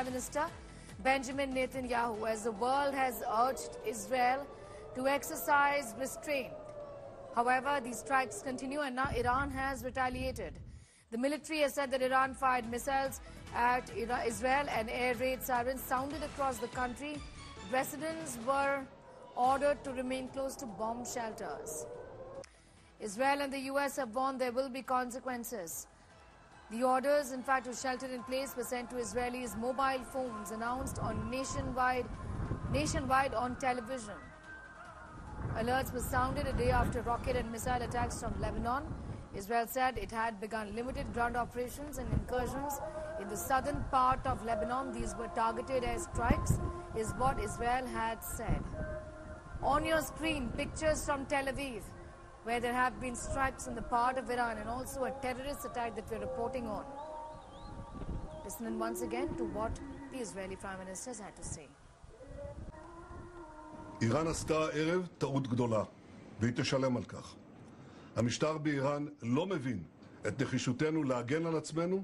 Minister Benjamin Netanyahu as the world has urged Israel to exercise restraint. However, these strikes continue and now Iran has retaliated. The military has said that Iran fired missiles at Israel and air raid sirens sounded across the country. Residents were ordered to remain close to bomb shelters. Israel and the US have warned there will be consequences. The orders, in fact, to shelter in place were sent to Israelis' mobile phones, announced on nationwide on television. Alerts were sounded a day after rocket and missile attacks from Lebanon. Israel said it had begun limited ground operations and incursions in the southern part of Lebanon. These were targeted airstrikes, is what Israel had said. On your screen, pictures from Tel Aviv, where there have been strikes in the part of Iran and also a terrorist attack that we're reporting on. Listen once again to what the Israeli Prime Minister had to say. איראן עשתה הערב טעות גדולה, והיא תשלם על כך. המשטר באיראן לא מבין את נחישותנו להגן על עצמנו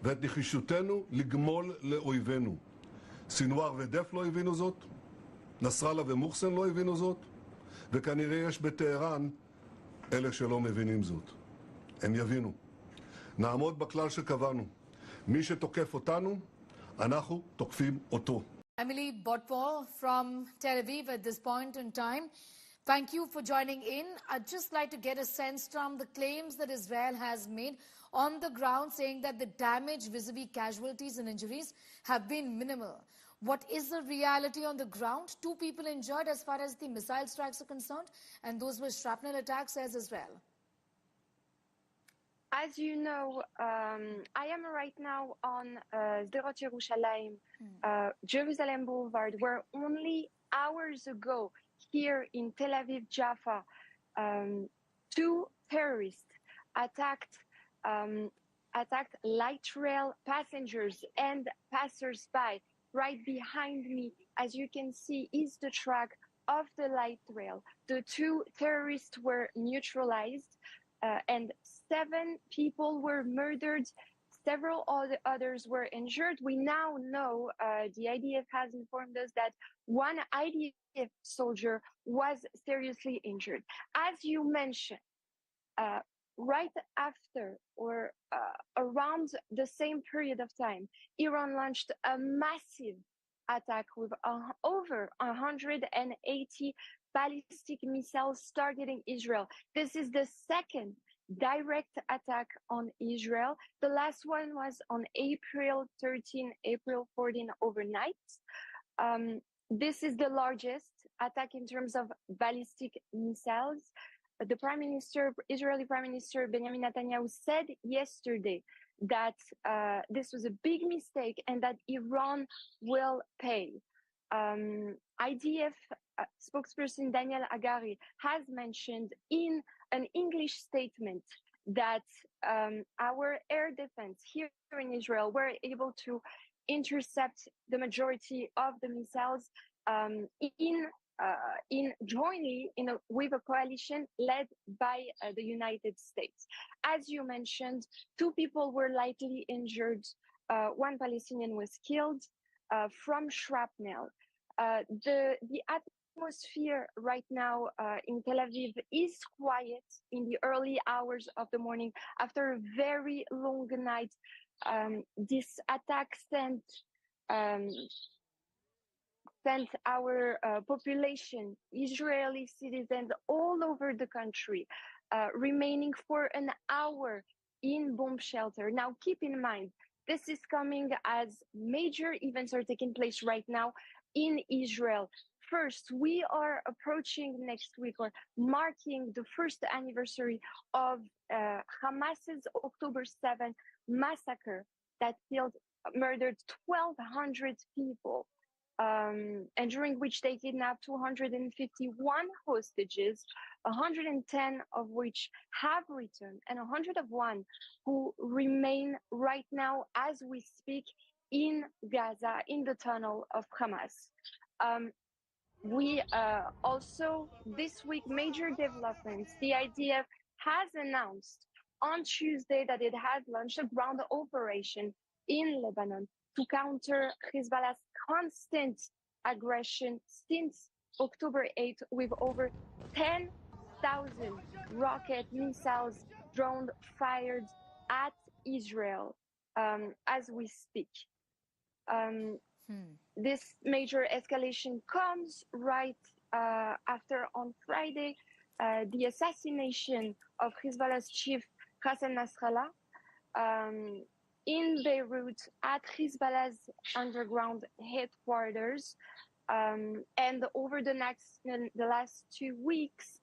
ואת נחישותנו לגמול לאויבינו. סינואר ודף לא הבינו זאת, נסראללה ומוחסן לא הבינו זאת, וכנראה יש בטהרן אלה שלא מבינים זאת. הם יבינו. נעמוד בכלל שקבענו. מי שתוקף אותנו, אנחנו תוקפים אותו. Emily Botpo from Tel Aviv at this point in time. Thank you for joining in. I'd just like to get a sense from the claims that Israel has made on the ground, saying that the damage vis-a-vis casualties and injuries have been minimal. What is the reality on the ground? 2 people injured as far as the missile strikes are concerned, and those were shrapnel attacks as Israel. As you know, I am right now on Sderot Yerushalayim, Jerusalem Boulevard, where only hours ago, here in Tel Aviv, Jaffa, 2 terrorists attacked light rail passengers and passers-by. Right behind me, as you can see, is the track of the light rail. The 2 terrorists were neutralized. And 7 people were murdered. Several others were injured. We now know the IDF has informed us that 1 IDF soldier was seriously injured. As you mentioned, right after or around the same period of time, Iran launched a massive attack with over 180 ballistic missiles targeting Israel. This is the second direct attack on Israel. The last one was on April 13, April 14 overnight. This is the largest attack in terms of ballistic missiles. The Israeli Prime Minister Benjamin Netanyahu said yesterday that this was a big mistake and that Iran will pay. IDF spokesperson Daniel Hagari has mentioned in an English statement that our air defense here in Israel were able to intercept the majority of the missiles jointly with a coalition led by the United States. As you mentioned, 2 people were lightly injured. 1 Palestinian was killed from shrapnel. The atmosphere right now in Tel Aviv is quiet in the early hours of the morning after a very long night. This attack sent our population, Israeli citizens all over the country, remaining for an hour in bomb shelter. Now, keep in mind, this is coming as major events are taking place right now in Israel. First, we are approaching next week or marking the 1st anniversary of Hamas's October 7th massacre that murdered 1,200 people, and during which they kidnapped 251 hostages, 110 of which have returned, and 101 who remain right now as we speak in Gaza, in the tunnel of Hamas. We also, this week, major developments. The IDF has announced on Tuesday that it has launched a ground operation in Lebanon to counter Hezbollah's constant aggression since October 8th, with over 10,000 rocket missiles, drones fired at Israel as we speak. This major escalation comes right after, on Friday, the assassination of Hezbollah's chief Hassan Nasrallah in Beirut at Hezbollah's underground headquarters. And over the last 2 weeks,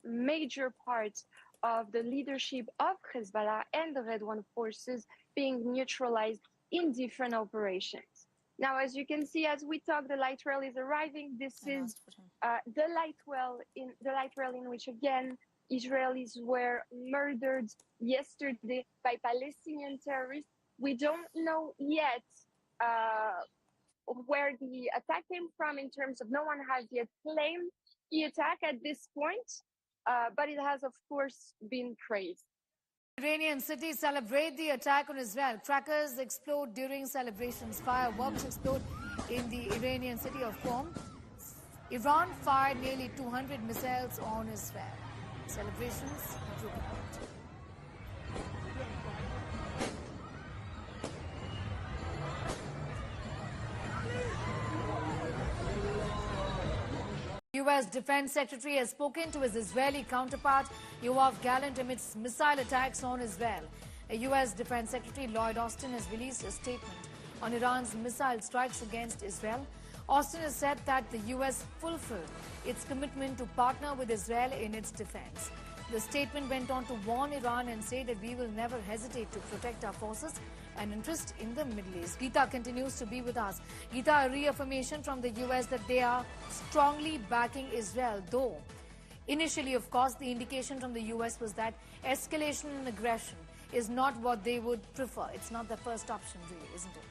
major part of the leadership of Hezbollah and the Red One forces being neutralized in different operations. Now, as you can see, as we talk, the light rail is arriving. This is the light rail in which, again, Israelis were murdered yesterday by Palestinian terrorists. We don't know yet where the attack came from in terms of, no one has yet claimed the attack at this point, but it has, of course, been praised. Iranian cities celebrate the attack on Israel. Crackers explode during celebrations. Fireworks explode in the Iranian city of Qom. Iran fired nearly 200 missiles on Israel. Celebrations broke out. U.S. Defense Secretary has spoken to his Israeli counterpart, Yoav Gallant, amidst missile attacks on Israel. U.S. Defense Secretary Lloyd Austin has released a statement on Iran's missile strikes against Israel. Austin has said that the U.S. fulfilled its commitment to partner with Israel in its defense. The statement went on to warn Iran and say that we will never hesitate to protect our forces and interest in the Middle East. Geeta continues to be with us. Geeta, a reaffirmation from the U.S. that they are strongly backing Israel, though initially, of course, the indication from the U.S. was that escalation and aggression is not what they would prefer. It's not the first option, really, isn't it?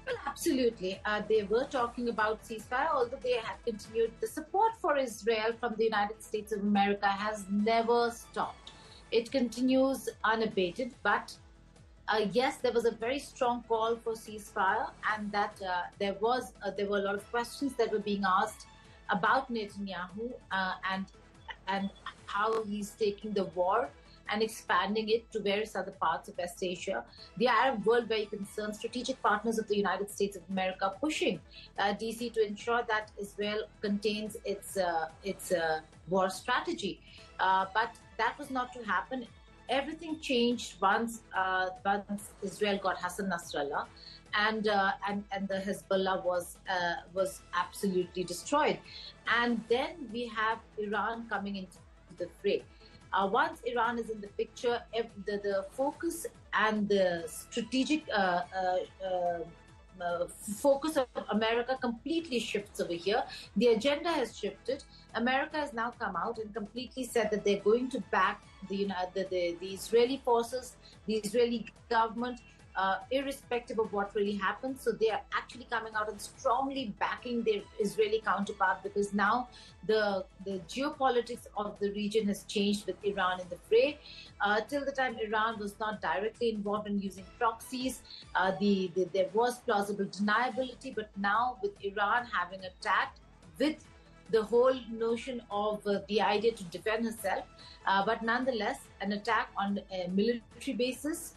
Well, absolutely. They were talking about ceasefire, although they have continued. The support for Israel from the United States of America has never stopped. It continues unabated, but yes, there was a very strong call for ceasefire, and that there were a lot of questions that were being asked about Netanyahu and how he's taking the war and expanding it to various other parts of West Asia. The Arab world very concerned, strategic partners of the United States of America pushing DC to ensure that Israel contains its war strategy. But that was not to happen. Everything changed once Israel got Hassan Nasrallah, and the Hezbollah was absolutely destroyed. And then we have Iran coming into the fray. Once Iran is in the picture, the focus and the strategic focus of America completely shifts over here. The agenda has shifted. America has now come out and completely said that they're going to back the Israeli forces, the Israeli government, irrespective of what really happens. So they are actually coming out and strongly backing their Israeli counterpart, because now the geopolitics of the region has changed with Iran in the fray. Till the time Iran was not directly involved in using proxies, there was plausible deniability, but now with Iran having attacked, with the whole notion of the idea to defend herself, but nonetheless an attack on military bases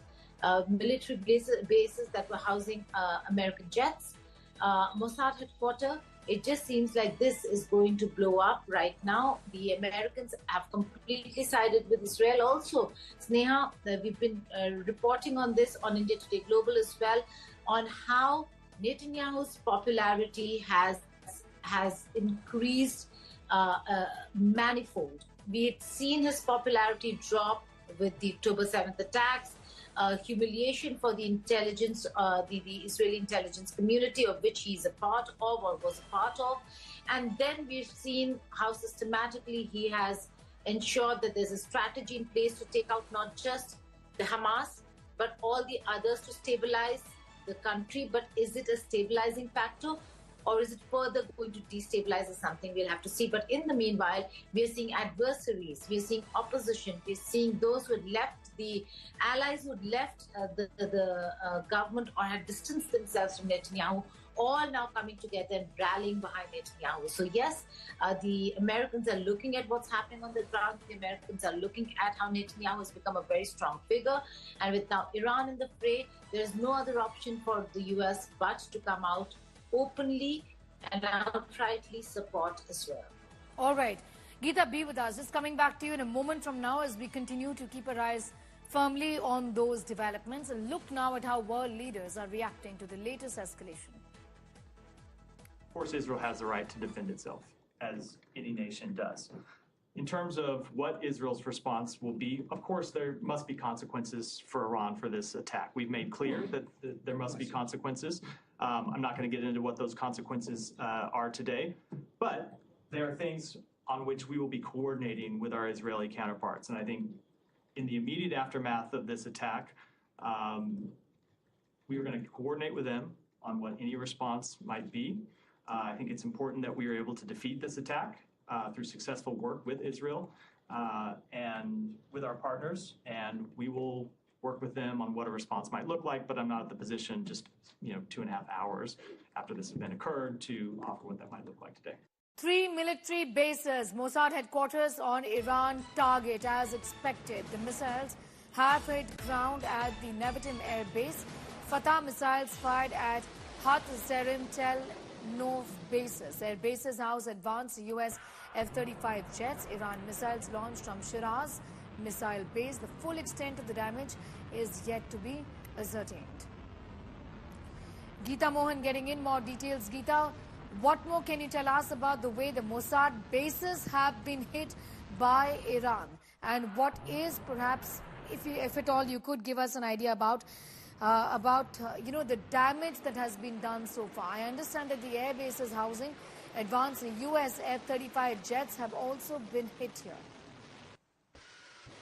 that were housing American jets, Mossad headquarters. It just seems like this is going to blow up right now. The Americans have completely sided with Israel also. Sneha, we've been reporting on this on India Today Global as well, on how Netanyahu's popularity has increased manifold. We had seen his popularity drop with the October 7th attacks, humiliation for the intelligence, the Israeli intelligence community, of which he's a part of or was a part of. And then we've seen how systematically he has ensured that there's a strategy in place to take out not just the Hamas, but all the others to stabilize the country. But is it a stabilizing factor? or is it further going to destabilize or something? We'll have to see. But in the meanwhile, we are seeing adversaries, we are seeing opposition, we are seeing those who had left, the allies who had left the government or had distanced themselves from Netanyahu, all now coming together and rallying behind Netanyahu. So yes, the Americans are looking at what's happening on the ground. The Americans are looking at how Netanyahu has become a very strong figure. And with now Iran in the fray, there is no other option for the US but to come out openly and outrightly support Israel. All right. Geeta, be with us. Just coming back to you in a moment from now as we continue to keep our eyes firmly on those developments and look now at how world leaders are reacting to the latest escalation. Of course, Israel has the right to defend itself, as any nation does. In terms of what Israel's response will be, of course, there must be consequences for Iran for this attack. We've made clear that there must be consequences. I'm not going to get into what those consequences are today, but there are things on which we will be coordinating with our Israeli counterparts. And I think in the immediate aftermath of this attack, we are going to coordinate with them on what any response might be. I think it's important that we are able to defeat this attack through successful work with Israel and with our partners, and we will work with them on what a response might look like, but I'm not at the position just 2.5 hours after this event occurred to offer what that might look like today. 3 military bases, Mossad headquarters on Iran target as expected. The missiles have hit ground at the Nevatim Air Base. Fatah missiles fired at Hat Zerin Tel Nov bases. Air bases house advanced US F-35 jets. Iran missiles launched from Shiraz missile base. The full extent of the damage is yet to be ascertained. Geeta Mohan getting in more details. Geeta, what more can you tell us about the way the Mossad bases have been hit by Iran? And what is perhaps, if at all, you could give us an idea about the damage that has been done so far. I understand that the air bases housing advanced US F-35 jets have also been hit here.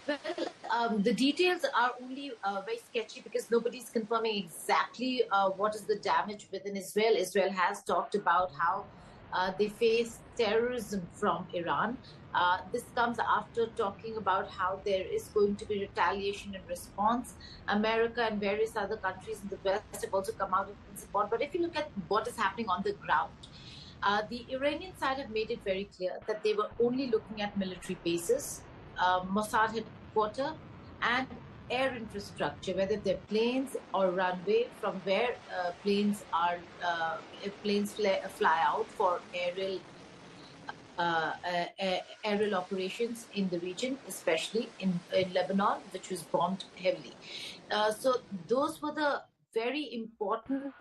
Well, the details are only very sketchy because nobody's confirming exactly what is the damage within Israel. Israel has talked about how they face terrorism from Iran. This comes after talking about how there is going to be retaliation in response. America and various other countries in the West have also come out in support. But if you look at what is happening on the ground, the Iranian side have made it very clear that they were only looking at military bases, Mossad headquarters, and air infrastructure, whether they're planes or runway from where planes fly out for aerial operations in the region, especially in Lebanon, which was bombed heavily. So those were the very important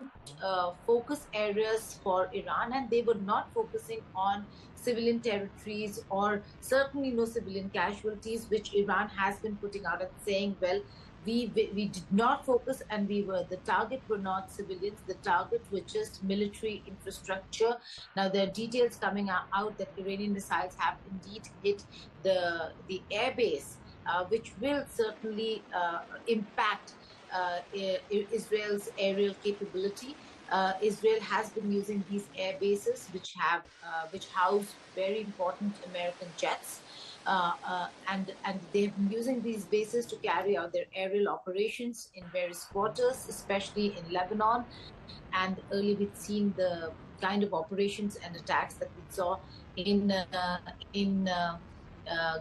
focus areas for Iran, and they were not focusing on civilian territories or certainly no civilian casualties, which Iran has been putting out and saying, well, we did not focus, and the target were not civilians, the target was just military infrastructure. Now there are details coming out that Iranian missiles have indeed hit the air base, which will certainly impact Israel's aerial capability. Israel has been using these air bases, which house very important American jets. And they've been using these bases to carry out their aerial operations in various quarters, especially in Lebanon. And earlier we'd seen the kind of operations and attacks that we saw in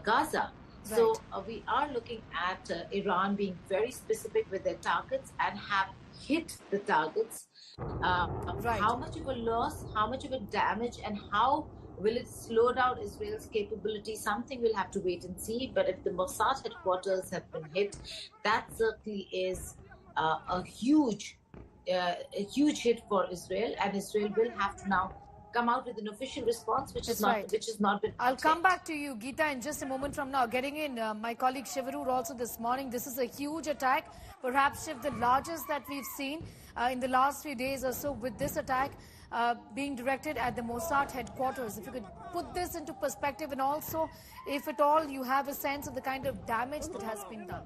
Gaza. Right. So we are looking at Iran being very specific with their targets and have hit the targets. Right. How much of a loss, how much of a damage, and how will it slow down Israel's capability? Something we'll have to wait and see. But if the Mossad headquarters have been hit, that certainly is a huge hit for Israel, and Israel will have to now come out with an official response, which has not been. I'll come back to you, Geeta, in just a moment from now. Getting in, my colleague Shivarur also this morning. This is a huge attack, perhaps Shiv, the largest that we've seen in the last few days or so, with this attack being directed at the Mossad headquarters. If you could put this into perspective, and also, if at all, you have a sense of the kind of damage that has been done.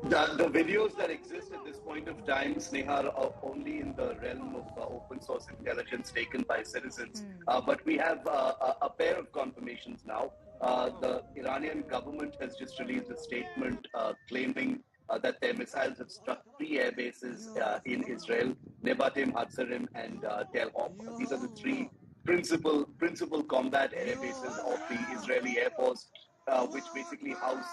The videos that exist at this point of time, Sneha, are only in the realm of open source intelligence taken by citizens. But we have a pair of confirmations now. The Iranian government has just released a statement claiming that their missiles have struck 3 air bases in Israel, Nevatim, Hatzarim, and Tel Aviv. These are the 3 principal combat air bases of the Israeli Air Force, which basically house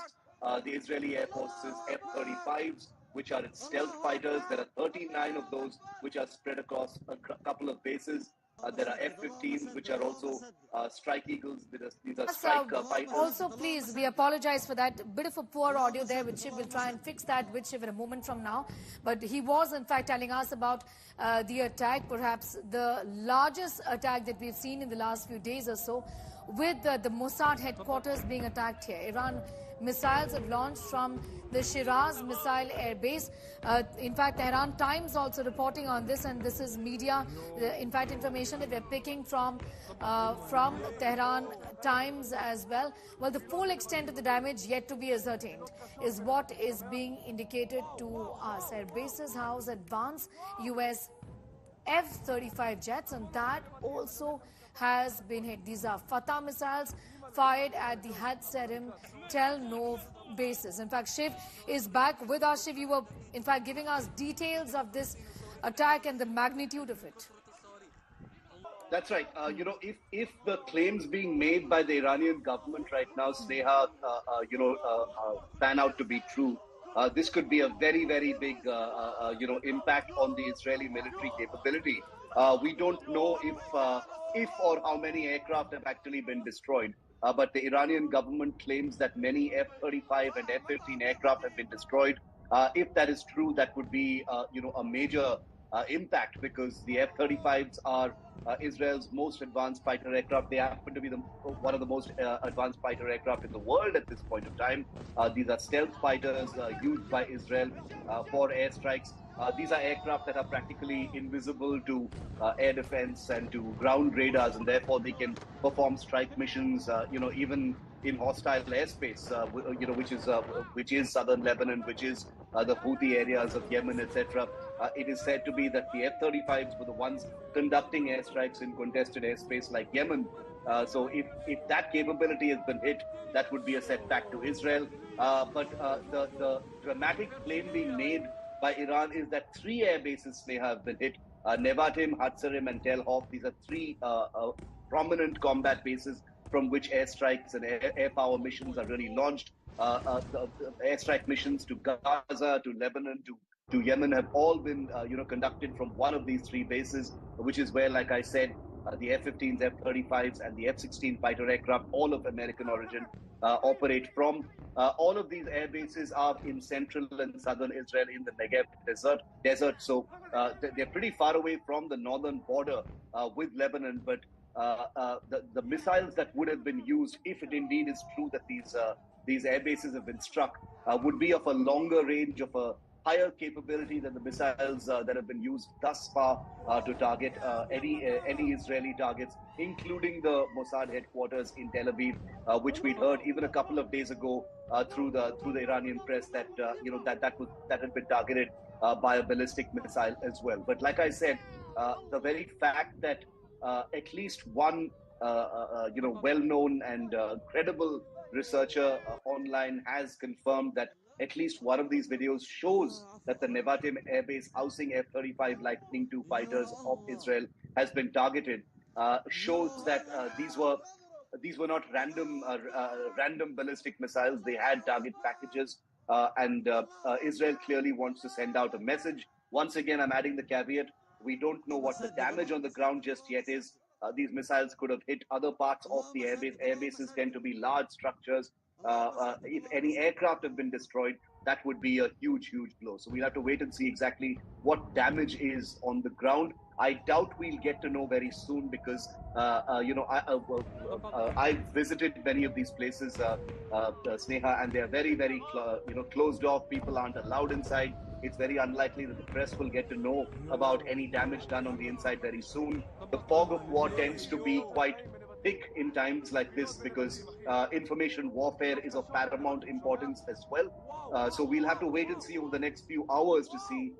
the Israeli Air Force's F-35s, which are its stealth fighters. There are 39 of those, which are spread across a couple of bases. There are F-15s, which are also Strike Eagles. These are strike fighters. Also, please, we apologize for that bit of a poor audio there, which we'll try and fix that, which in a moment from now. But he was, in fact, telling us about the attack, perhaps the largest attack that we've seen in the last few days or so, with the Mossad headquarters being attacked here. Iran missiles have launched from the Shiraz missile air base. In fact, Tehran Times also reporting on this, and this is media, in fact, information that we're picking from Tehran Times as well. Well, the full extent of the damage yet to be ascertained is what is being indicated to us. Air bases house advanced U.S. F-35 jets, and that also has been hit. These are Fatah missiles fired at the Hatzarim Tel Nov bases. In fact, Shiv is back with us. Shiv, you were, in fact, giving us details of this attack and the magnitude of it. That's right. If the claims being made by the Iranian government right now, Sneha, pan out to be true, this could be a very, very big, impact on the Israeli military capability. We don't know if or how many aircraft have actually been destroyed. But the Iranian government claims that many F-35 and F-15 aircraft have been destroyed. If that is true, that would be, a major impact, because the F-35s are Israel's most advanced fighter aircraft. They happen to be one of the most advanced fighter aircraft in the world at this point of time. These are stealth fighters used by Israel for airstrikes. These are aircraft that are practically invisible to air defense and to ground radars, and therefore they can perform strike missions, even in hostile airspace, which is southern Lebanon, which is the Houthi areas of Yemen, etc. It is said to be that the F-35s were the ones conducting airstrikes in contested airspace like Yemen. So if that capability has been hit, that would be a setback to Israel. But the dramatic claim being made by Iran is that 3 air bases have been hit. Nevatim, Hatzarim, and Tel Aviv. These are 3 prominent combat bases from which airstrikes and air power missions are really launched. The airstrike missions to Gaza, to Lebanon, to Yemen have all been conducted from one of these 3 bases, which is where, like I said, the F-15s, F-35s, and the F-16 fighter aircraft, all of American origin, operate from. All of these air bases are in central and southern Israel in the Negev desert. So they're pretty far away from the northern border with Lebanon. But the missiles that would have been used, if it indeed is true that these air bases have been struck, would be of a longer range, of a higher capability than the missiles that have been used thus far to target any Israeli targets, including the Mossad headquarters in Tel Aviv, which we'd heard even a couple of days ago through the Iranian press that that had been targeted by a ballistic missile as well. But like I said, the very fact that at least one well-known and credible researcher online has confirmed that at least one of these videos shows that the Nevatim airbase housing F-35 Lightning II fighters of Israel has been targeted, shows that these were not random ballistic missiles. They had target packages, and Israel clearly wants to send out a message. Once again, I'm adding the caveat: we don't know what the damage on the ground just yet is. These missiles could have hit other parts of the airbase. Airbases tend to be large structures. If any aircraft have been destroyed, that would be a huge, huge blow. So we'll have to wait and see exactly what damage is on the ground. I doubt we'll get to know very soon because, I've visited many of these places, Sneha, and they're very, very, closed off. People aren't allowed inside. It's very unlikely that the press will get to know about any damage done on the inside very soon. The fog of war tends to be quite pick in times like this because information warfare is of paramount importance as well. So we'll have to wait and see over the next few hours to see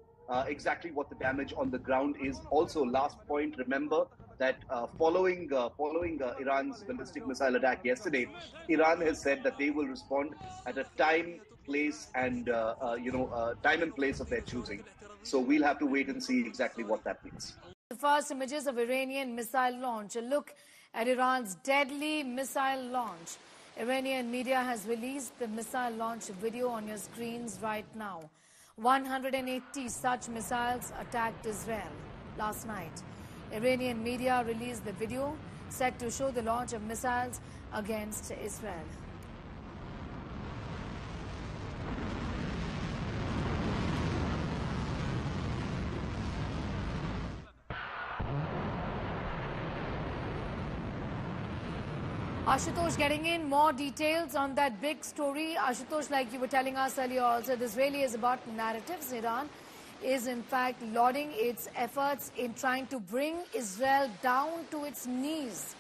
exactly what the damage on the ground is. Also, last point, remember that following Iran's ballistic missile attack yesterday, Iran has said that they will respond at a time, place, and time and place of their choosing. So we'll have to wait and see exactly what that means. The first images of Iranian missile launch. A look at Iran's deadly missile launch. Iranian media has released the missile launch video on your screens right now. 180 such missiles attacked Israel last night. Iranian media released the video set to show the launch of missiles against Israel. Ashutosh, getting in more details on that big story. Ashutosh, like you were telling us earlier also, this really is about narratives. Iran is in fact lauding its efforts in trying to bring Israel down to its knees,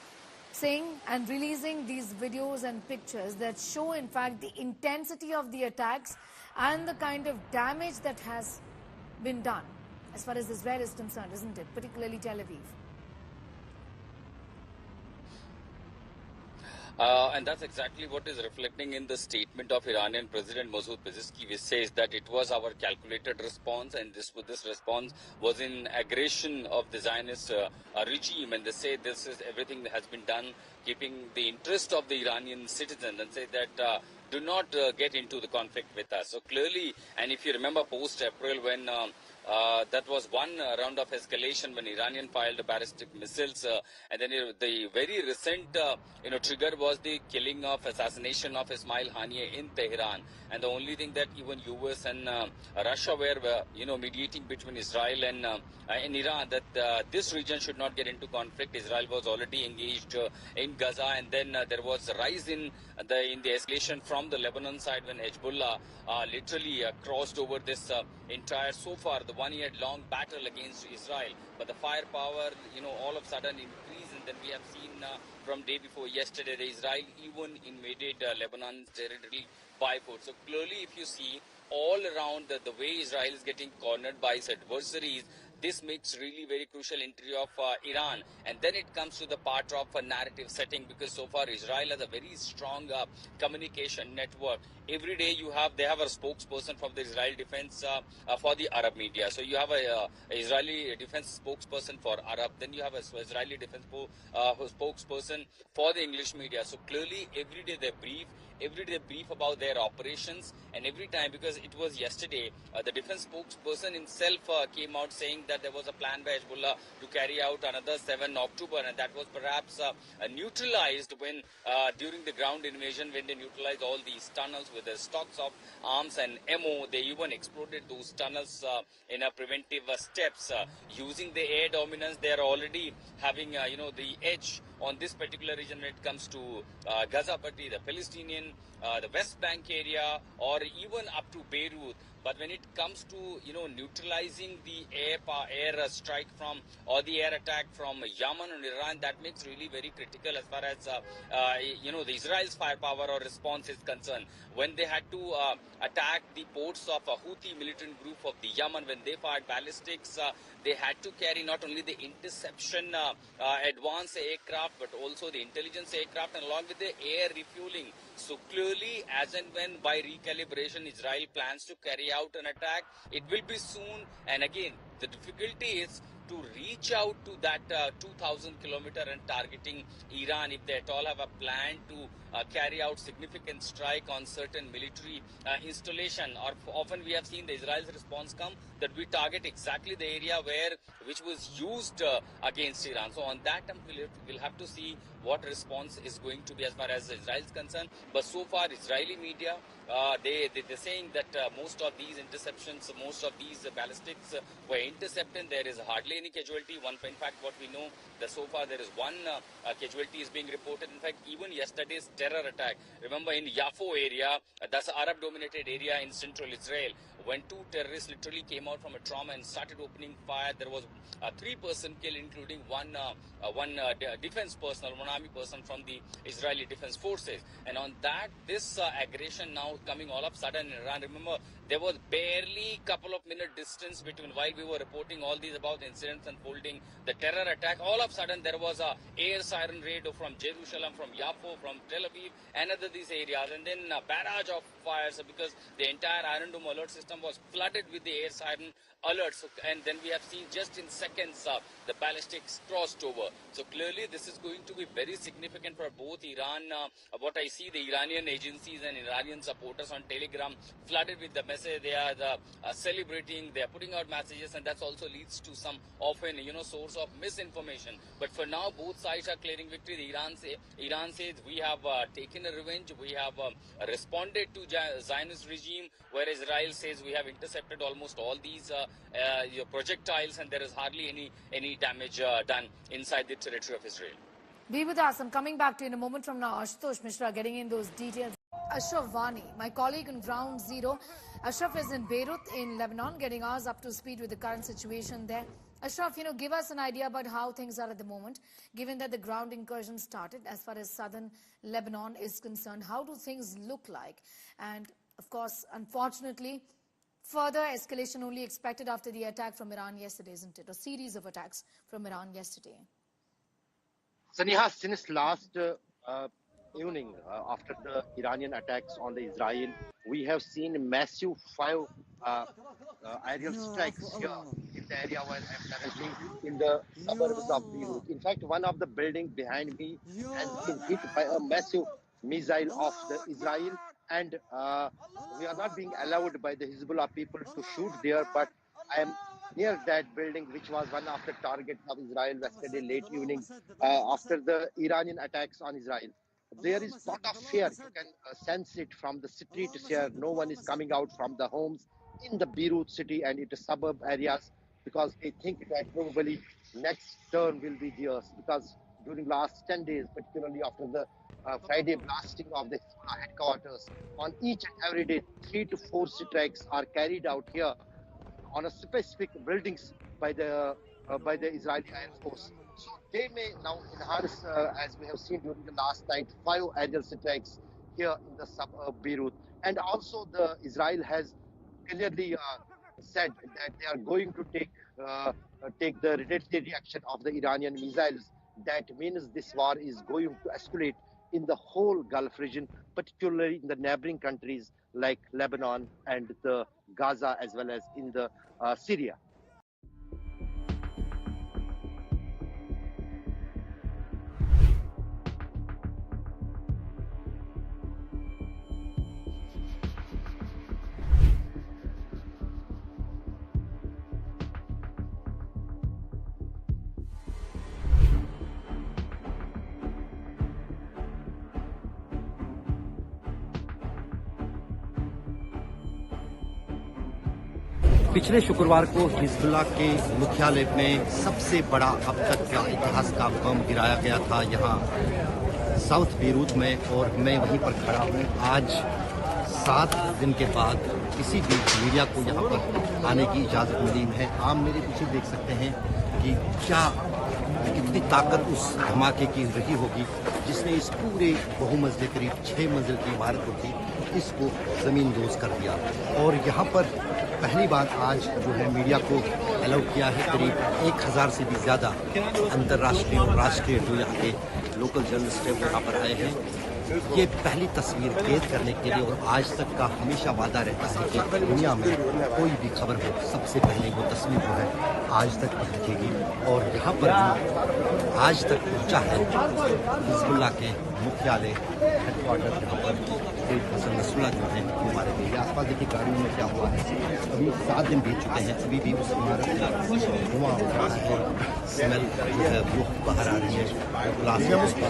saying and releasing these videos and pictures that show in fact the intensity of the attacks and the kind of damage that has been done as far as Israel is concerned, isn't it? Particularly Tel Aviv. And that's exactly what is reflecting in the statement of Iranian President Masoud Pezeshkian, which says that it was our calculated response, and this response was in aggression of the Zionist regime. And they say this is everything that has been done keeping the interest of the Iranian citizens, and say that do not get into the conflict with us. So clearly, and if you remember post-April when that was one round of escalation when Iranian fired ballistic missiles, and then the very recent trigger was the assassination of Ismail Haniyeh in Tehran, and the only thing that even US and Russia were mediating between Israel and Iran, that this region should not get into conflict. Israel was already engaged in Gaza, and then there was a rise in the escalation from the Lebanon side when Hezbollah literally crossed over this entire, so far, the 1-year-long battle against Israel. But the firepower, all of a sudden increased, and then we have seen from day before yesterday, the Israel even invaded Lebanon's territory by force. So clearly, if you see all around the way Israel is getting cornered by its adversaries, this makes really very crucial entry of Iran. And then it comes to the part of a narrative setting, because so far Israel has a very strong communication network. Every day they have a spokesperson from the Israeli defense for the Arab media. So you have a Israeli defense spokesperson for Arab, then you have a Israeli defense spokesperson for the English media. So clearly every day they brief about their operations, and every time, because it was yesterday, the defense spokesperson himself came out saying that there was a plan by Hezbollah to carry out another 7 October, and that was perhaps neutralized when during the ground invasion, when they neutralized all these tunnels with the stocks of arms and ammo. They even exploded those tunnels in a preventive steps. Using the air dominance, they are already having the edge on this particular region when it comes to Gaza, the Palestinian, the West Bank area, or even up to Beirut. But when it comes to neutralizing the air strike from, or the air attack from Yemen and Iran, that makes really very critical as far as the Israel's firepower or response is concerned. When they had to attack the ports of a Houthi militant group of the Yemen, when they fired ballistics, they had to carry not only the interception advanced aircraft, but also the intelligence aircraft, and along with the air refueling. So clearly, as and when by recalibration Israel plans to carry out an attack, it will be soon. And again, the difficulty is to reach out to that 2,000 kilometer and targeting Iran, if they at all have a plan to carry out significant strike on certain military installation. Or often we have seen the Israel's response come that we target exactly the area which was used against Iran. So on that, we'll have to see what response is going to be as far as Israel is concerned. But so far, Israeli media, they're saying that most of these interceptions, most of these ballistics were intercepted. There is hardly any casualty. In fact, what we know that so far there is one casualty is being reported. In fact, even yesterday's terror attack. Remember in Jaffa area, that's an Arab-dominated area in central Israel, when two terrorists literally came out from a trauma and started opening fire. There was a 3-person kill, including one defense personnel, one army person from the Israeli Defense Forces. And on that, this aggression now coming all of a sudden in Iran. Remember, there was barely couple of minute distance between while we were reporting all these about incidents unfolding, the terror attack. All of a sudden, there was a air siren raid from Jerusalem, from Jaffa, from Tel Aviv, and other these areas. And then a barrage of fires because the entire Iron Dome alert system was flooded with the air siren alerts. And then we have seen just in seconds the ballistics crossed over. So clearly this is going to be very significant for both Iran. What I see, the Iranian agencies and Iranian supporters on Telegram flooded with the message. They are celebrating, they are putting out messages, and that also leads to some often, source of misinformation. But for now, both sides are declaring victory. Iran says we have taken a revenge, we have responded to Zionist regime, whereas Israel says we have intercepted almost all these projectiles and there is hardly any damage done inside the territory of Israel. Be with us. I'm coming back to you in a moment from now. Ashutosh Mishra getting in those details. Ashraf Vani, my colleague on Ground Zero. Ashraf is in Beirut in Lebanon, getting us up to speed with the current situation there. Ashraf, give us an idea about how things are at the moment, given that the ground incursion started as far as southern Lebanon is concerned. How do things look like? And, of course, unfortunately, further escalation only expected after the attack from Iran yesterday, isn't it? A series of attacks from Iran yesterday. Saniha, since last evening, after the Iranian attacks on the Israel, we have seen massive 5 aerial strikes here in the area where I'm currently in the suburbs of Beirut. In fact, one of the buildings behind me has been hit by a massive missile of the Israel, and we are not being allowed by the Hezbollah people to shoot there, but I am near that building, which was one of the targets of Israel yesterday late evening after the Iranian attacks on Israel. There is a lot of fear. You can sense it from the streets here. No one is coming out from the homes in the Beirut city and its suburb areas because they think that probably next turn will be theirs. Because during last 10 days, particularly after the Friday blasting of the Hezbollah headquarters, on each and every day, 3 to 4 strikes are carried out here on a specific buildings by the Israeli Air Force. So they may now enhance, as we have seen during the last night, 5 aerial strikes here in the suburb Beirut. And also Israel has clearly said that they are going to take the retaliatory action of the Iranian missiles. That means this war is going to escalate in the whole Gulf region, particularly in the neighboring countries like Lebanon and the Gaza, as well as in the Syria. पिछले शुक्रवार को Hezbollah के मुख्यालय में सबसे बड़ा अब तक का इतिहास का बम गिराया गया था यहाँ साउथ बेरूत में, और मैं वहीं पर खड़ा हूँ। आज 7 दिन के बाद किसी भी मीडिया को यहाँ पर आने की इजाज़त मिली है। आप मेरे पीछे देख सकते हैं कि कितनी ताकत उस धमाके की रही होगी जिसने इस पूरे बहुमंजिले करीब 6 मंजिल की इमारत को थी, इसको ज़मींदोज कर दिया। और यहाँ पर पहली बार आज जो है मीडिया को अलाउ किया है। करीब 1000 से भी ज़्यादा अंतर्राष्ट्रीय और राष्ट्रीय जो यहाँ के लोकल जर्नलिस्ट हैं यहाँ पर आए हैं। ये पहली तस्वीर कैद करने के लिए, और आज तक का हमेशा वादा रहता है कि दुनिया में कोई भी खबर हो सबसे पहले वो तस्वीर जो है आज तक पहुँचेगी। और यहाँ पर भी आज तक पहुँचा है हिजबुल्लाह के मुख्यालय हेडक्वार्टर, यहाँ पर नसरुल्लाह जो है हमारे लिए आसपास देखिए गाड़ियों में क्या हुआ है। अभी 7 दिन बीत चुके हैं, अभी भी उस इमारत का धुआं उठ रहा है, स्मेल जो है वो बाहर आ रही है, प्लास्टिक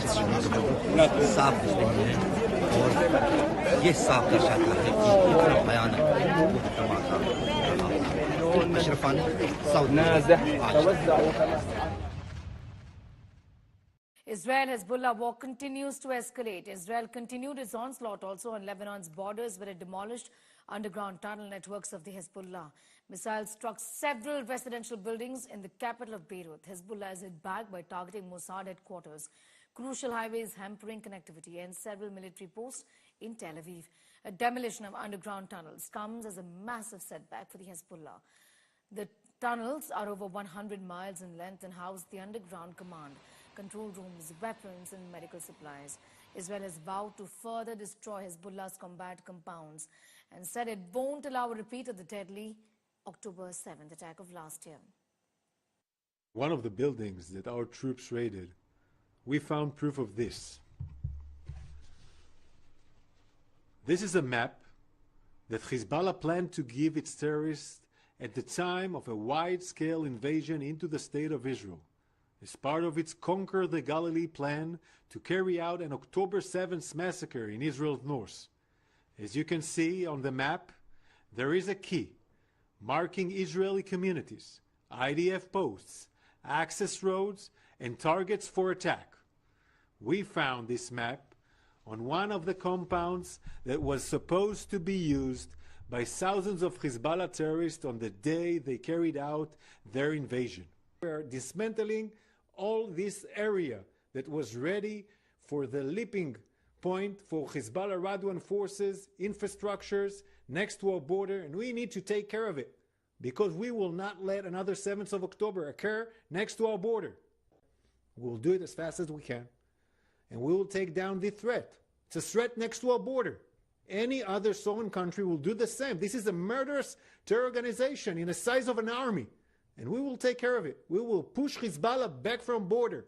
साफ दिख रही है, और ये साफ दर्शाता है कि इतना भयानक वो धमाका रहा। अशरफानी south. Israel-Hezbollah war continues to escalate. Israel continued its onslaught also on Lebanon's borders, where it demolished underground tunnel networks of the Hezbollah. Missiles struck several residential buildings in the capital of Beirut. Hezbollah is hit back by targeting Mossad headquarters, crucial highways hampering connectivity, and several military posts in Tel Aviv. A demolition of underground tunnels comes as a massive setback for the Hezbollah. The tunnels are over 100 miles in length and house the underground command, control rooms, weapons and medical supplies. Israel has vowed to further destroy Hezbollah's combat compounds and said it won't allow a repeat of the deadly October 7th attack of last year. One of the buildings that our troops raided, we found proof of this. This is a map that Hezbollah planned to give its terrorists at the time of a wide-scale invasion into the state of Israel, as part of its Conquer the Galilee plan to carry out an October 7th massacre in Israel's north. As you can see on the map, there is a key marking Israeli communities, IDF posts, access roads, and targets for attack. We found this map on one of the compounds that was supposed to be used by thousands of Hezbollah terrorists on the day they carried out their invasion. We are dismantling all this area that was ready for the leaping point for Hezbollah Radwan forces, infrastructures next to our border, and we need to take care of it because we will not let another 7th of October occur next to our border. We'll do it as fast as we can, and we will take down the threat. It's a threat next to our border. Any other sovereign country will do the same. This is a murderous terror organization in the size of an army, and we will take care of it. We will push Hezbollah back from border.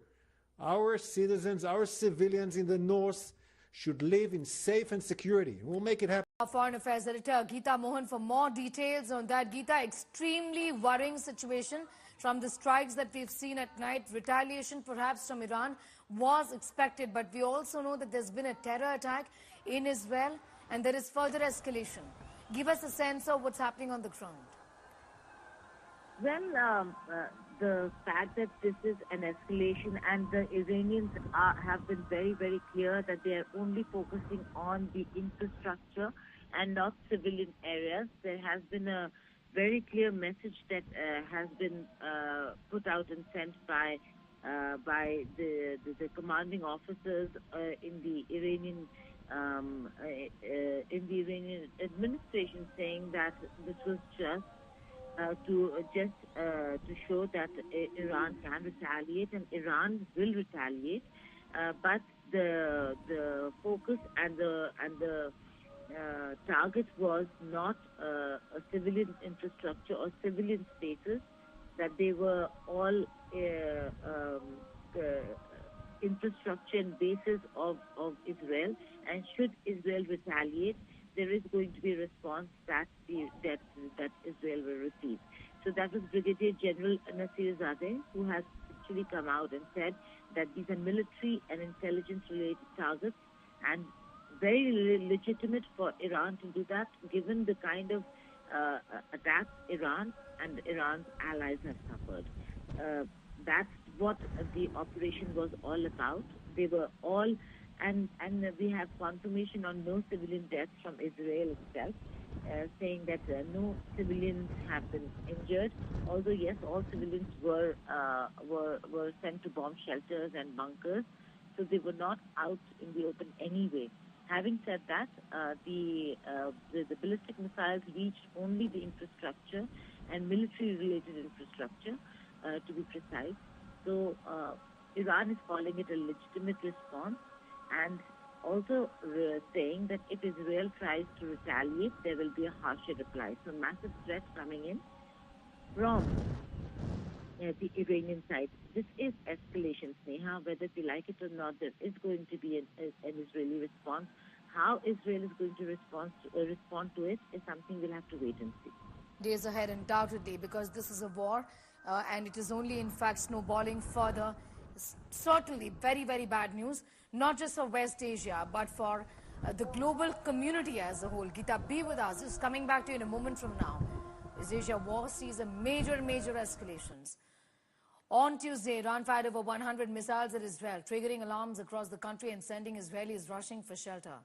Our citizens, our civilians in the north should live in safe and security. We'll make it happen. Our Foreign Affairs Editor Geeta Mohan for more details on that. Geeta, extremely worrying situation from the strikes that we've seen at night. Retaliation perhaps from Iran was expected, but we also know that there's been a terror attack in Israel and there is further escalation. Give us a sense of what's happening on the ground. Well, the fact that this is an escalation, and the Iranians have been very, very clear that they are only focusing on the infrastructure and not civilian areas. There has been a very clear message that has been put out and sent by the commanding officers in the Iranian administration, saying that this was just to show that Iran can retaliate and Iran will retaliate, but the focus and the target was not a civilian infrastructure or civilian spaces, that they were all infrastructure and bases of Israel, and should Israel retaliate, there is going to be a response that Israel will receive. So that was Brigadier General Nasir Zadeh, who has actually come out and said that these are military and intelligence-related targets, and very legitimate for Iran to do that, given the kind of attacks Iran and Iran's allies have suffered. That's what the operation was all about. They were all, and we have confirmation on no civilian deaths from Israel itself, saying that no civilians have been injured. Although yes, all civilians were sent to bomb shelters and bunkers, so they were not out in the open anyway. Having said that, the ballistic missiles reached only the infrastructure and military-related infrastructure, to be precise. So Iran is calling it a legitimate response, and also saying that if Israel tries to retaliate, there will be a harsher reply. So massive threats coming in from the Iranian side. This is escalation, Sneha. Whether they like it or not, there is going to be an Israeli response. How Israel is going to respond to it is something we'll have to wait and see. Days ahead, undoubtedly, because this is a war, and it is only, in fact, snowballing further. Certainly very, very bad news, not just for West Asia, but for the global community as a whole. Geeta, be with us. Just coming back to you in a moment from now. West Asia war sees a major escalations. On Tuesday, Iran fired over 100 missiles at Israel, triggering alarms across the country and sending Israelis rushing for shelter.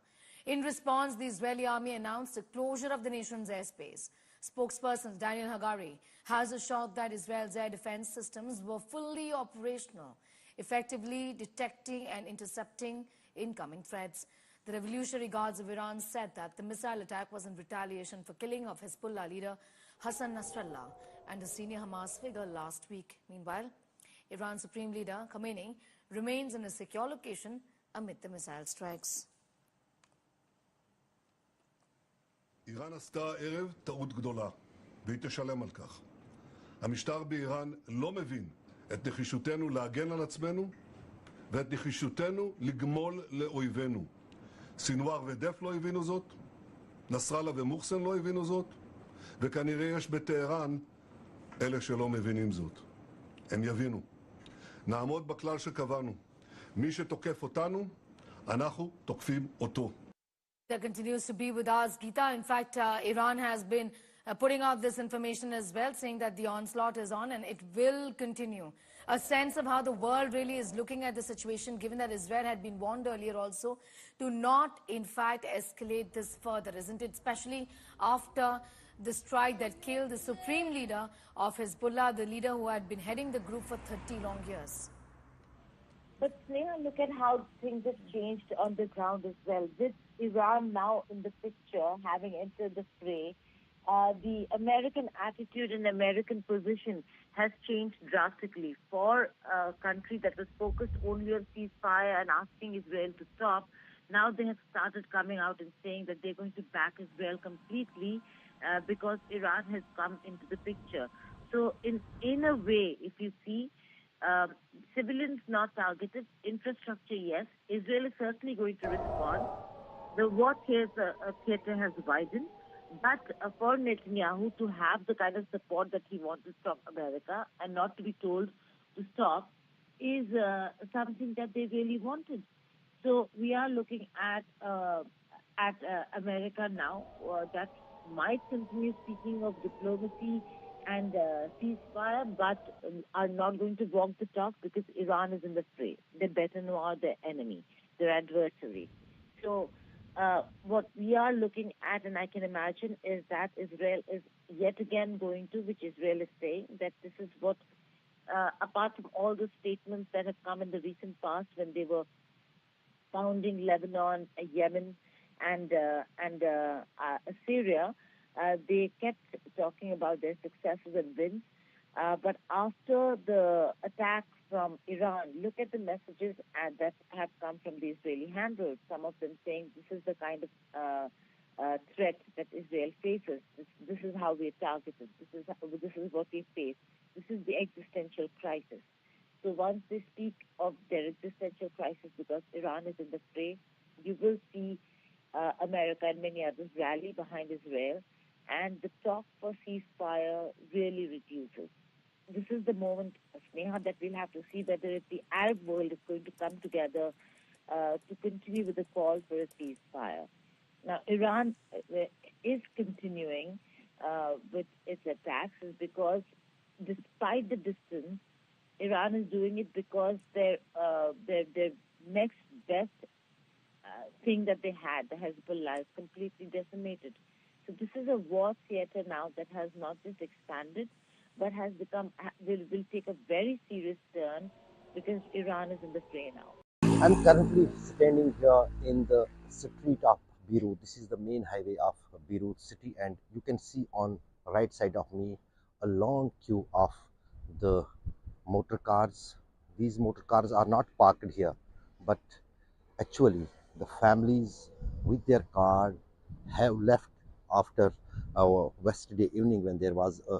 In response, the Israeli army announced a closure of the nation's airspace. Spokesperson Daniel Hagari has assured that Israel's air defense systems were fully operational, effectively detecting and intercepting incoming threats. The Revolutionary Guards of Iran said that the missile attack was in retaliation for killing of Hezbollah leader Hassan Nasrallah and a senior Hamas figure last week. Meanwhile, Iran's Supreme Leader Khamenei remains in a secure location amid the missile strikes. איראן עשתה הערב טעות גדולה, והיא תשלם על כך. המשטר באיראן לא מבין את נחישותנו להגן על עצמנו ואת נחישותנו לגמול לאויבינו. סינואר ודף לא הבינו זאת, נסראללה ומוחסן לא הבינו זאת, וכנראה יש בטהרן אלה שלא מבינים זאת. הם יבינו. נעמוד בכלל שקבענו. מי שתוקף אותנו, אנחנו תוקפים אותו. That continues to be with us, Geeta. In fact, Iran has been putting out this information as well, saying that the onslaught is on and it will continue. A sense of how the world really is looking at the situation, given that Israel had been warned earlier also to not, in fact, escalate this further, isn't it? Especially after the strike that killed the supreme leader of Hezbollah, the leader who had been heading the group for 30 long years. But Sneha, look at how things have changed on the ground as well. With Iran now in the picture, having entered the fray, the American attitude and American position has changed drastically. For a country that was focused only on ceasefire and asking Israel to stop, now they have started coming out and saying that they're going to back Israel completely because Iran has come into the picture. So in a way, if you see, civilians not targeted, infrastructure, yes. Israel is certainly going to respond. The war theater has widened, but for Netanyahu to have the kind of support that he wanted from America and not to be told to stop is something that they really wanted. So we are looking at America now that might continue speaking of diplomacy and ceasefire, but are not going to walk the talk because Iran is in the fray. They better know their enemy, their adversary. So what we are looking at, and I can imagine, is that Israel is yet again going to, which Israel is saying, that this is what, apart from all the statements that have come in the recent past when they were founding Lebanon, Yemen, and Syria, they kept talking about their successes and wins. But after the attack from Iran, look at the messages that have come from the Israeli handlers. Some of them saying this is the kind of threat that Israel faces. This is how we are targeted. This is what we face. This is the existential crisis. So once they speak of their existential crisis because Iran is in the fray, you will see America and many others rally behind Israel, and the talk for ceasefire really reduces. This is the moment, Sneha, that we'll have to see whether the Arab world is going to come together to continue with the call for a ceasefire. Now, Iran is continuing with its attacks is because despite the distance, Iran is doing it because their next best thing that they had, the Hezbollah, is completely decimated. So this is a war theater now that has not just expanded, but has become, will take a very serious turn because Iran is in the fray now. I'm currently standing here in the street of Beirut. This is the main highway of Beirut city, and you can see on right side of me a long queue of the motor cars. These motor cars are not parked here, but actually the families with their car have left after our yesterday evening when there was a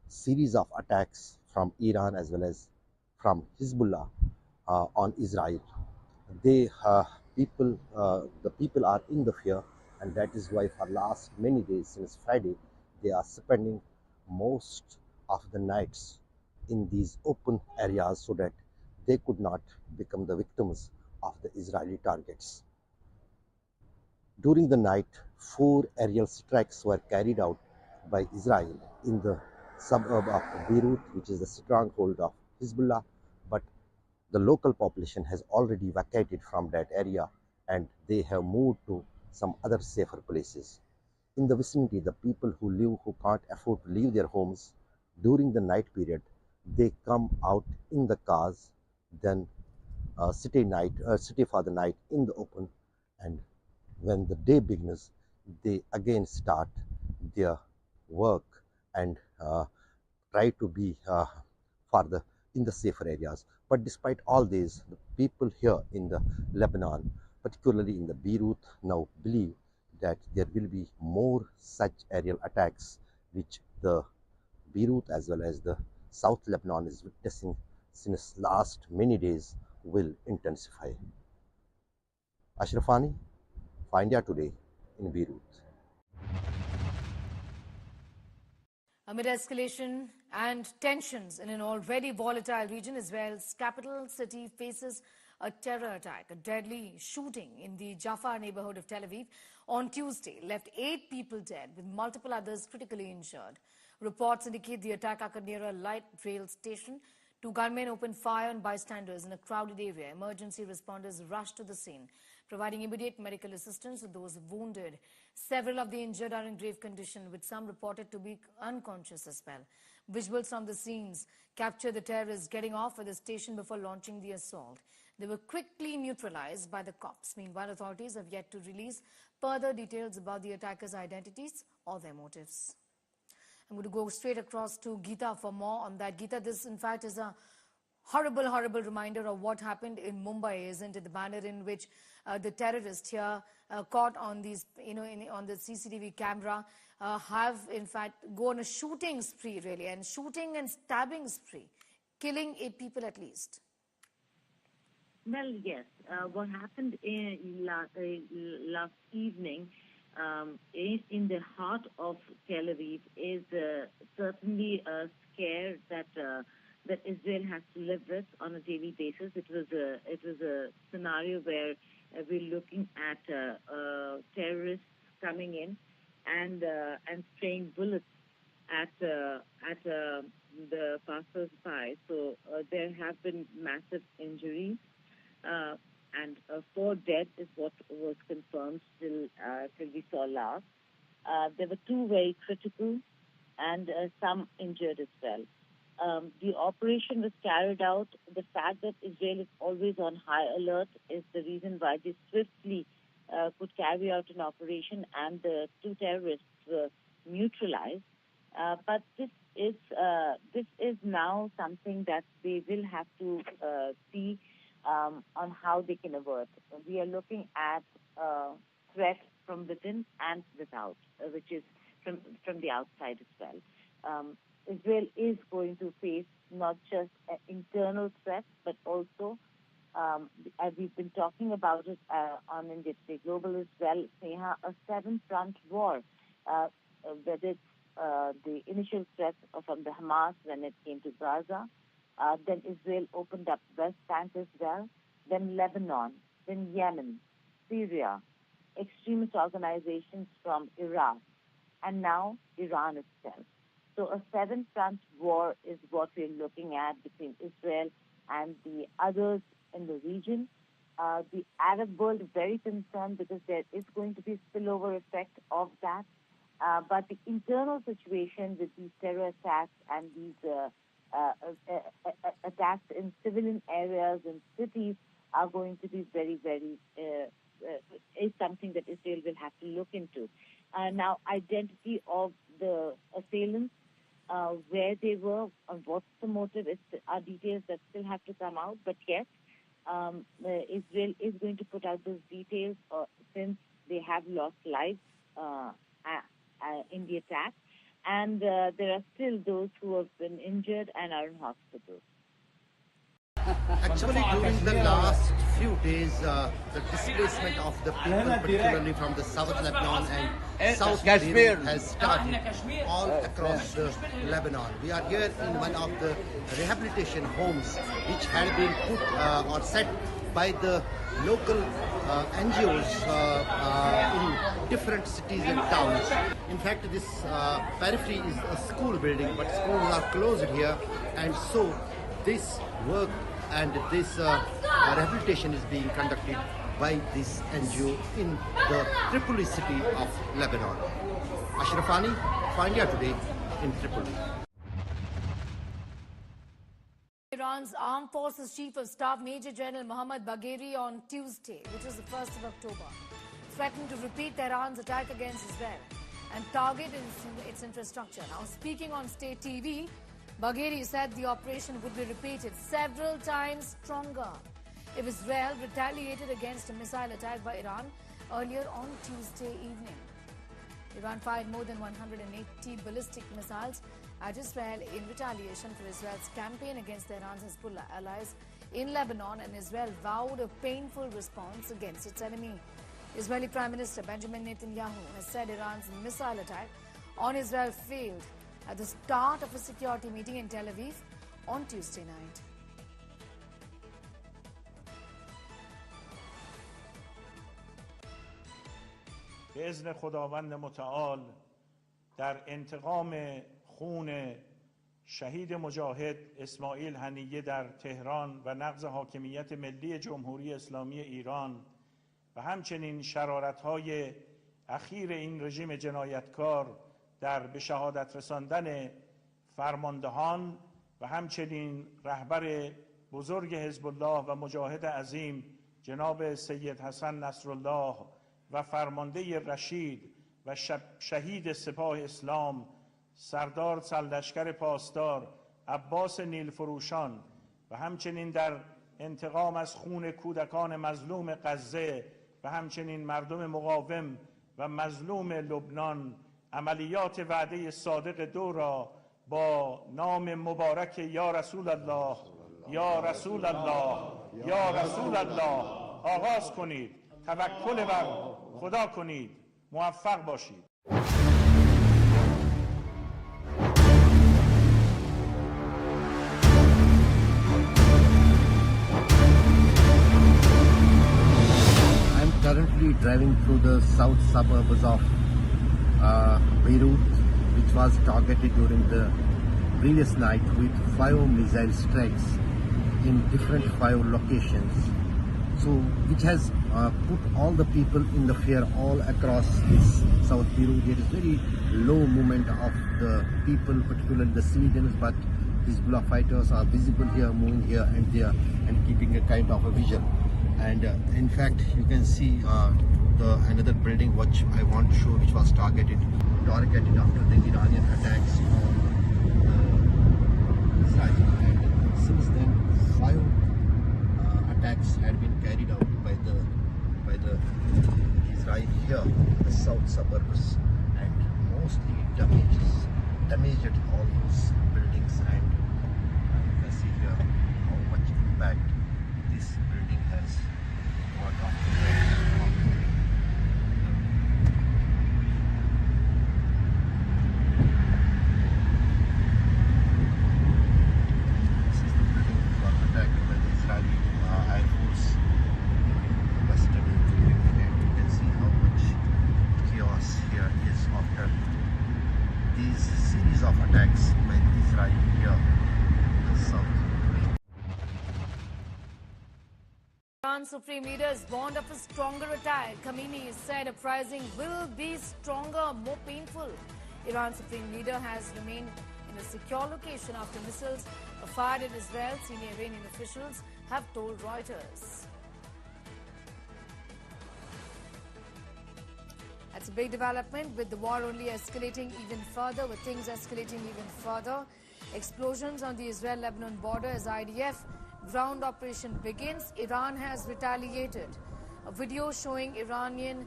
series of attacks from Iran as well as from Hezbollah on Israel. The people are in the fear, and that is why for last many days since Friday they are spending most of the nights in these open areas so that they could not become the victims of the Israeli targets. During the night, 4 aerial strikes were carried out by Israel in the suburb of Beirut, which is the stronghold of Hezbollah, but the local population has already vacated from that area and they have moved to some other safer places. In the vicinity, the people who can't afford to leave their homes during the night period, they come out in the cars, then stay for the night in the open, and when the day begins, they again start their work and try to be further in the safer areas. But despite all this, the people here in the Lebanon, particularly in the Beirut, now believe that there will be more such aerial attacks, which the Beirut as well as the South Lebanon is witnessing since last many days will intensify. Ashrafani, for India Today in Beirut. Amid escalation and tensions in an already volatile region, Israel's capital city faces a terror attack. A deadly shooting in the Jaffa neighborhood of Tel Aviv on Tuesday left 8 people dead, with multiple others critically injured. Reports indicate the attack occurred near a light rail station. 2 gunmen opened fire on bystanders in a crowded area. Emergency responders rushed to the scene, providing immediate medical assistance to those wounded. Several of the injured are in grave condition, with some reported to be unconscious as well. Visuals from the scenes capture the terrorists getting off at the station before launching the assault. They were quickly neutralized by the cops. Meanwhile, authorities have yet to release further details about the attackers' identities or their motives. I'm going to go straight across to Geeta for more on that. Geeta, this in fact is a horrible, horrible reminder of what happened in Mumbai, isn't it? The manner in which the terrorists here caught on these, on the CCTV camera have in fact gone on a shooting spree, really, and shooting and stabbing spree, killing 8 people at least. Well, yes. What happened last evening in the heart of Tel Aviv is certainly a scare that Israel has to live with on a daily basis. It was a scenario where we're looking at terrorists coming in and spraying bullets at the passers-by. So there have been massive injuries. And 4 dead is what was confirmed till we saw last. There were 2 very critical and some injured as well. The operation was carried out. The fact that Israel is always on high alert is the reason why they swiftly could carry out an operation, and the 2 terrorists were neutralized. But this is now something that they will have to see on how they can avert. We are looking at threats from within and without, which is from the outside as well. Israel is going to face not just internal threats, but also, as we've been talking about it on India Today Global as well, Sneha, a 7-front war, whether it's the initial threat from the Hamas when it came to Gaza, then Israel opened up West Bank as well, then Lebanon, then Yemen, Syria, extremist organizations from Iraq, and now Iran itself. So a 7-front war is what we're looking at between Israel and the others in the region. The Arab world is very concerned because there is going to be a spillover effect of that. But the internal situation with these terror attacks and these attacks in civilian areas and cities are going to be very, very, is something that Israel will have to look into. Now, identity of the assailants, where they were, what's the motive, are details that still have to come out. But yes, Israel is going to put out those details since they have lost lives in the attack. And there are still those who have been injured and are in hospitals. Actually, during the last few days, the displacement of the people, particularly from the South Lebanon and South Beirut, has started all across Lebanon. We are here in one of the rehabilitation homes which had been put or set by the local NGOs in different cities and towns. In fact, this periphery is a school building, but schools are closed here, and so this work and this rehabilitation is being conducted by this NGO in the Tripoli city of Lebanon. Ashrafani, for India Today in Tripoli. Iran's Armed Forces Chief of Staff Major General Mohammad Bagheri on Tuesday, which is the 1st of October, threatened to repeat Tehran's attack against Israel and target its infrastructure. Now, speaking on state TV, Bagheri said the operation would be repeated several times stronger if Israel retaliated against a missile attack by Iran earlier on Tuesday evening. Iran fired more than 180 ballistic missiles at Israel in retaliation for Israel's campaign against Tehran's Hezbollah allies in Lebanon, and Israel vowed a painful response against its enemy. Israeli Prime Minister Benjamin Netanyahu has said Iran's missile attack on Israel failed at the start of a security meeting in Tel Aviv on Tuesday night. به اذن خداوند متعال در انتقام خون شهید مجاهد اسماعیل هنیه در تهران و نقض حاکمیت ملی جمهوری اسلامی ایران و همچنین شرارت‌های اخیر این رژیم جنایتکار در به شهادت رساندن فرماندهان و همچنین رهبر بزرگ حزب الله و مجاهد عظیم جناب سید حسن نصرالله و فرمانده رشید و شهید سپاه اسلام سردار سرلشکر پاسدار عباس نیلفروشان و همچنین در انتقام از خون کودکان مظلوم غزه و همچنین مردم مقاوم و مظلوم لبنان عملیات وعده صادق دو را با نام مبارک یا رسول الله یا رسول الله یا رسول الله آغاز کنید. توکل بر خدا کنید. موفق باشید. I'm currently driving through the south suburbs of Beirut, which was targeted during the previous night with 5 missile strikes in different 5 locations. So, which has put all the people in the fear all across this South Beirut. There is very low movement of the people, particularly the civilians, but Hezbollah fighters are visible here, moving here and there, and keeping a kind of a vision. And in fact, you can see another building which I want to show, which was targeted after the Iranian attacks on Israel. And since then, 5 attacks had been carried out by the Israel here, the south suburbs, and mostly damaged all those buildings. And you can see here how much impact this building has got on Iran's supreme leaders warned of a stronger attack. Khamenei said uprising will be stronger, more painful. Iran's supreme leader has remained in a secure location after missiles fired at Israel, senior Iranian officials have told Reuters. That's a big development, with the war only escalating even further, with things escalating even further. Explosions on the Israel-Lebanon border as IDF ground operation begins. Iran has retaliated. A video showing Iranian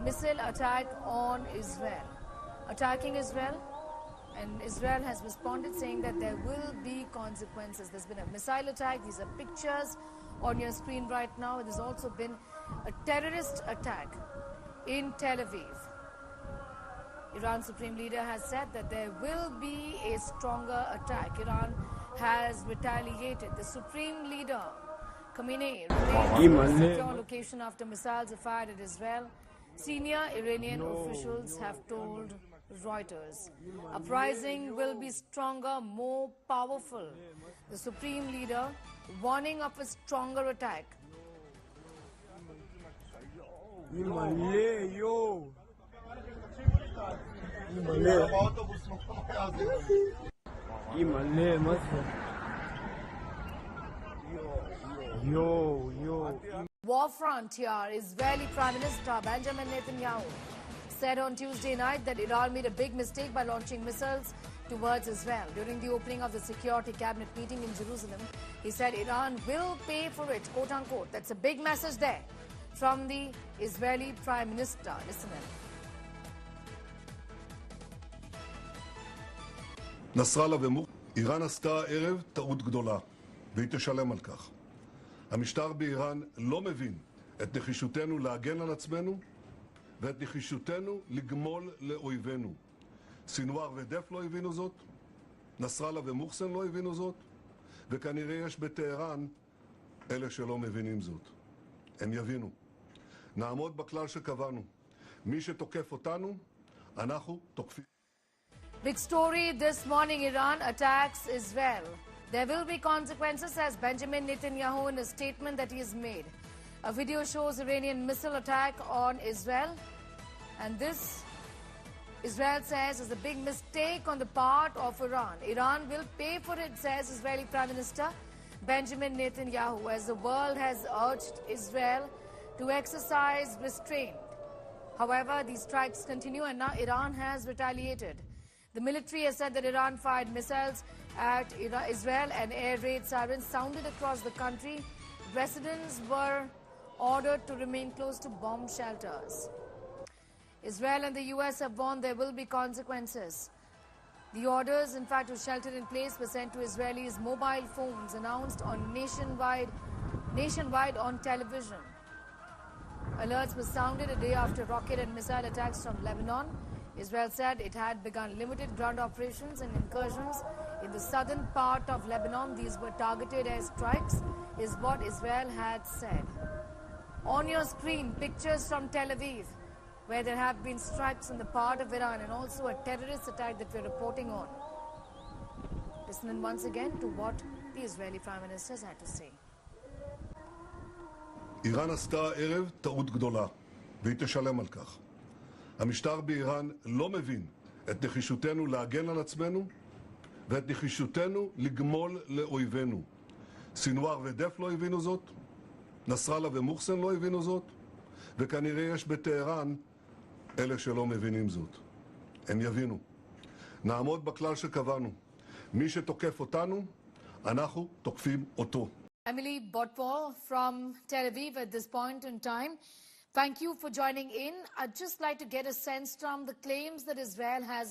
missile attack on Israel. Attacking Israel, and Israel has responded saying that there will be consequences. There's been a missile attack. These are pictures on your screen right now. There's also been a terrorist attack in Tel Aviv. Iran's supreme leader has said that there will be a stronger attack. Iran has retaliated. The supreme leader, Khamenei, remains in a secure location after missiles are fired at Israel. Senior Iranian officials have told Reuters. Uprising will be stronger, more powerful. The supreme leader warning of a stronger attack. War front here. Israeli Prime Minister Benjamin Netanyahu said on Tuesday night that Iran made a big mistake by launching missiles towards Israel. During the opening of the Security Cabinet meeting in Jerusalem, he said Iran will pay for it, quote unquote. That's a big message there from the Israeli Prime Minister. Listen in. נסראללה איראן עשתה הערב טעות גדולה, והיא תשלם על כך. המשטר באיראן לא מבין את נחישותנו להגן על עצמנו ואת נחישותנו לגמול לאויבינו. סינואר ודף לא הבינו זאת, נסראללה ומוחסן לא הבינו זאת, וכנראה יש בטהרן אלה שלא מבינים זאת. הם יבינו. נעמוד בכלל שקבענו. מי שתוקף אותנו, אנחנו תוקפים. Big story this morning, Iran attacks Israel. There will be consequences, says Benjamin Netanyahu in a statement that he has made. A video shows Iranian missile attack on Israel. And this, Israel says, is a big mistake on the part of Iran. Iran will pay for it, says Israeli Prime Minister Benjamin Netanyahu, as the world has urged Israel to exercise restraint. However, these strikes continue and now Iran has retaliated. The military has said that Iran fired missiles at Israel and air raid sirens sounded across the country. Residents were ordered to remain close to bomb shelters. Israel and the US have warned there will be consequences. The orders, in fact, to shelter in place were sent to Israelis' mobile phones, announced on nationwide on television. Alerts were sounded a day after rocket and missile attacks from Lebanon. Israel said it had begun limited ground operations and incursions in the southern part of Lebanon. These were targeted airstrikes, is what Israel had said. On your screen, pictures from Tel Aviv, where there have been strikes in the part of Iran and also a terrorist attack that we're reporting on. Listen in once again to what the Israeli Prime Minister had to say. איראן עשתה הערב טעות גדולה, והיא תשלם על כך. המשטר באיראן לא מבין את נחישותנו להגן על עצמנו ואת נחישותנו לגמול לאויבינו. סינואר ודף לא הבינו זאת, נסראללה ומוחסן לא הבינו זאת, וכנראה יש בטהרן אלה שלא מבינים זאת. הם יבינו. נעמוד בכלל שקבענו. מי שתוקף אותנו, אנחנו תוקפים אותו. Emily Botpol from Tel Aviv at this point in time. Thank you for joining in. I'd just like to get a sense from the claims that Israel has